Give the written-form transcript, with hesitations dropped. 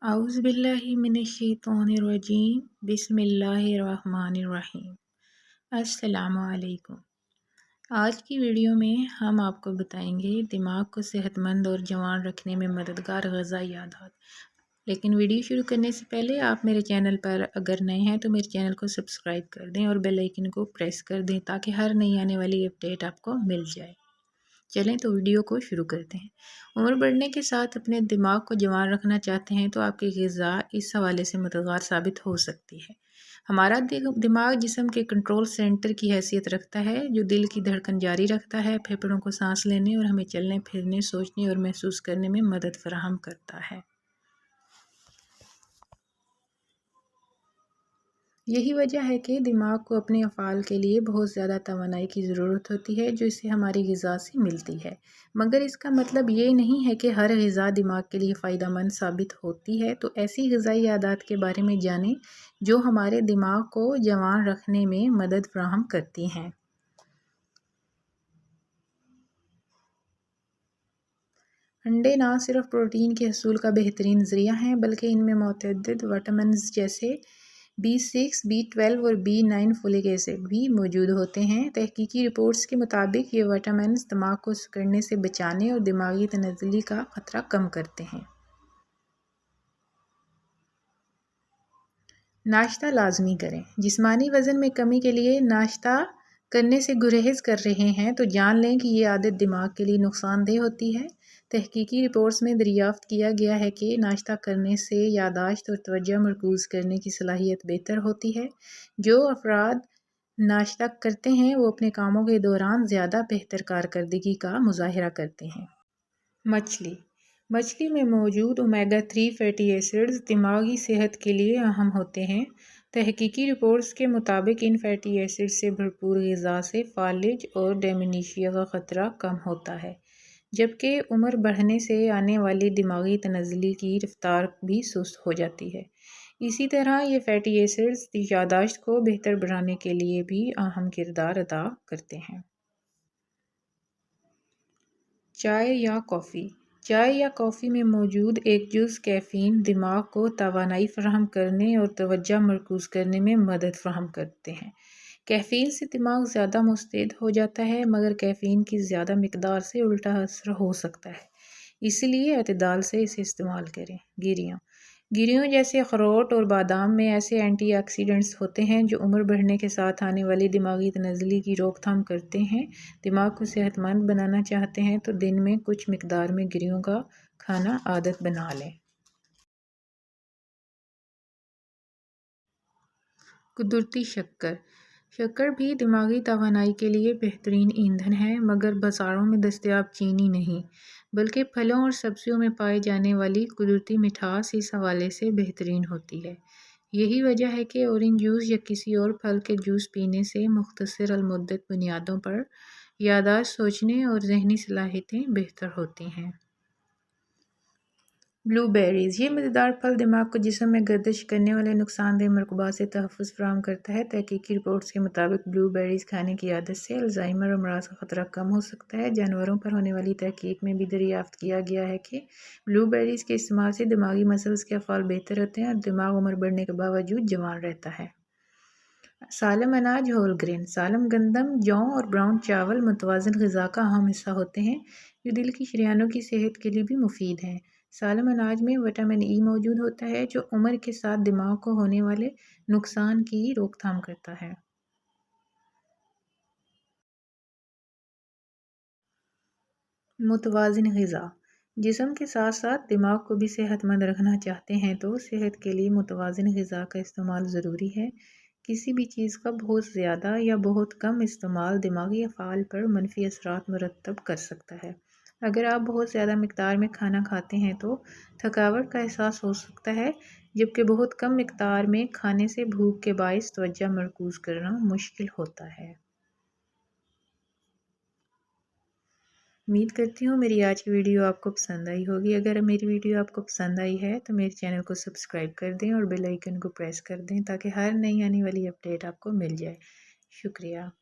अऊज़ु बिल्लाहि मिनश्शैतानिर्रजीम बिस्मिल्लाहिर्रहमानिर्रहीम। अस्सलामु अलैकुम। आज की वीडियो में हम आपको बताएंगे दिमाग को सेहतमंद और जवान रखने में मददगार ग़िज़ाई आदत। लेकिन वीडियो शुरू करने से पहले आप मेरे चैनल पर अगर नए हैं तो मेरे चैनल को सब्सक्राइब कर दें और बेल आइकन को प्रेस कर दें ताकि हर नई आने वाली अपडेट आपको मिल जाए। चलें तो वीडियो को शुरू करते हैं। उम्र बढ़ने के साथ अपने दिमाग को जवान रखना चाहते हैं तो आपकी ग़िज़ा इस हवाले से मददगार साबित हो सकती है। हमारा दिमाग जिस्म के कंट्रोल सेंटर की हैसियत रखता है, जो दिल की धड़कन जारी रखता है, फेफड़ों को सांस लेने और हमें चलने फिरने, सोचने और महसूस करने में मदद फराहम करता है। यही वजह है कि दिमाग को अपने अफ़ाल के लिए बहुत ज़्यादा तवानाई की ज़रूरत होती है, जो इसे हमारी ग़िज़ा से मिलती है। मगर इसका मतलब ये नहीं है कि हर ग़िज़ा दिमाग के लिए फ़ायदेमंद साबित होती है। तो ऐसी ग़िज़ाई आदत के बारे में जानें जो हमारे दिमाग को जवान रखने में मदद फ़राहम करती हैं। अंडे ना सिर्फ प्रोटीन के हसूल का बेहतरीन ज़रिया हैं, बल्कि इनमें मुतअद्दिद विटामिन्स जैसे B6, B12 और B9 फोलिक एसिड भी मौजूद होते हैं। तहकीकी रिपोर्ट्स के मुताबिक ये विटामिन्स दिमाग को सिकुड़ने से बचाने और दिमागी तनज़्ज़ुली का ख़तरा कम करते हैं। नाश्ता लाजमी करें। जिस्मानी वज़न में कमी के लिए नाश्ता करने से गुरेज कर रहे हैं तो जान लें कि ये आदत दिमाग के लिए नुकसानदेह होती है। तहकीकी रिपोर्ट्स में दरियाफ्त किया गया है कि नाश्ता करने से यादाश्त और तवज्जो मरकूज़ करने की सलाहियत बेहतर होती है। जो अफराद नाश्ता करते हैं वो अपने कामों के दौरान ज़्यादा बेहतर कारकर्दगी का मुज़ाहिरा करते हैं। मछली में मौजूद ओमेगा 3 फैटी एसिड्स दिमागी सेहत के लिए अहम होते हैं। तहकीकी रिपोर्ट्स के मुताबिक इन फैटी एसिड्स से भरपूर ग़िज़ा से फालिज और डेमेंशिया का ख़तरा कम होता है, जबकि उम्र बढ़ने से आने वाली दिमागी तनज़्ज़ुली की रफ्तार भी सुस्त हो जाती है। इसी तरह ये फैटी एसिड्स यादाश्त को बेहतर बनाने के लिए भी अहम किरदार अदा करते हैं। चाय या कॉफ़ी में मौजूद एक जुज़ कैफ़ीन दिमाग को तवानाई फराहम करने और तवज्जो मरकूज़ करने में मदद फराहम करते हैं। कैफ़ीन से दिमाग ज़्यादा मुस्तैद हो जाता है, मगर कैफ़ीन की ज़्यादा मिकदार से उल्टा असर हो सकता है, इसलिए एतदाल से इसे इस्तेमाल करें। गिरियों जैसे अखरोट और बादाम में ऐसे एंटीऑक्सीडेंट्स होते हैं जो उम्र बढ़ने के साथ आने वाली दिमागी तनज़्ज़ुली की रोकथाम करते हैं। दिमाग को सेहतमंद बनाना चाहते हैं तो दिन में कुछ मिकदार में गिरियों का खाना आदत बना लें। कुदरती शक्कर भी दिमागी तवानाई के लिए बेहतरीन ईंधन है, मगर बाज़ारों में दस्तयाब चीनी नहीं, बल्कि फलों और सब्जियों में पाई जाने वाली कुदरती मिठास इस हवाले से बेहतरीन होती है। यही वजह है कि ऑरेंज जूस या किसी और फल के जूस पीने से मुख्तसर अलमुद्दत बुनियादों पर यादाश्त, सोचने और ज़हनी सलाहियतें बेहतर होती हैं। ब्लूबेरीज़ ये मज़ेदार फल दिमाग को जिस्म में गर्दिश करने वाले नुकसानदेह मरकबात से तहफ़्फ़ुज़ फराहम करता है। तहकीकी रिपोर्ट्स के मुताबिक ब्लूबेरीज़ खाने की आदत से अल्ज़ाइमर और अमराज़ का ख़तरा कम हो सकता है। जानवरों पर होने वाली तहकीक में भी दरियाफ्त किया गया है कि ब्लूबेरीज़ के इस्तेमाल से दिमागी मसल्स के अफ़ाल बेहतर होते हैं और दिमाग उम्र बढ़ने के बावजूद जवान रहता है। सालम अनाज होल ग्रेन सालम गंदम, जौ और ब्राउन चावल मुतवाज़िन ग़िज़ा का अहम हिस्सा होते हैं, जो दिल की शरियानों की सेहत के लिए भी मुफीद हैं। सालम अनाज में विटामिन ई मौजूद होता है, जो उम्र के साथ दिमाग को होने वाले नुकसान की रोकथाम करता है। मुतवाज़िन ग़िज़ा जिस्म के साथ साथ दिमाग को भी सेहतमंद रखना चाहते हैं तो सेहत के लिए मुतवाज़िन ग़िज़ा का इस्तेमाल ज़रूरी है। किसी भी चीज़ का बहुत ज़्यादा या बहुत कम इस्तेमाल दिमागी अफ़ाल पर मनफी असरात मुरतब कर सकता है। अगर आप बहुत ज़्यादा मिकदार में खाना खाते हैं तो थकावट का एहसास हो सकता है, जबकि बहुत कम मिकदार में खाने से भूख के बाइस तवज्जो मरकूज़ करना मुश्किल होता है। उम्मीद करती हूँ मेरी आज की वीडियो आपको पसंद आई होगी। अगर मेरी वीडियो आपको पसंद आई है तो मेरे चैनल को सब्सक्राइब कर दें और बेल आइकन को प्रेस कर दें ताकि हर नई आने वाली अपडेट आपको मिल जाए। शुक्रिया।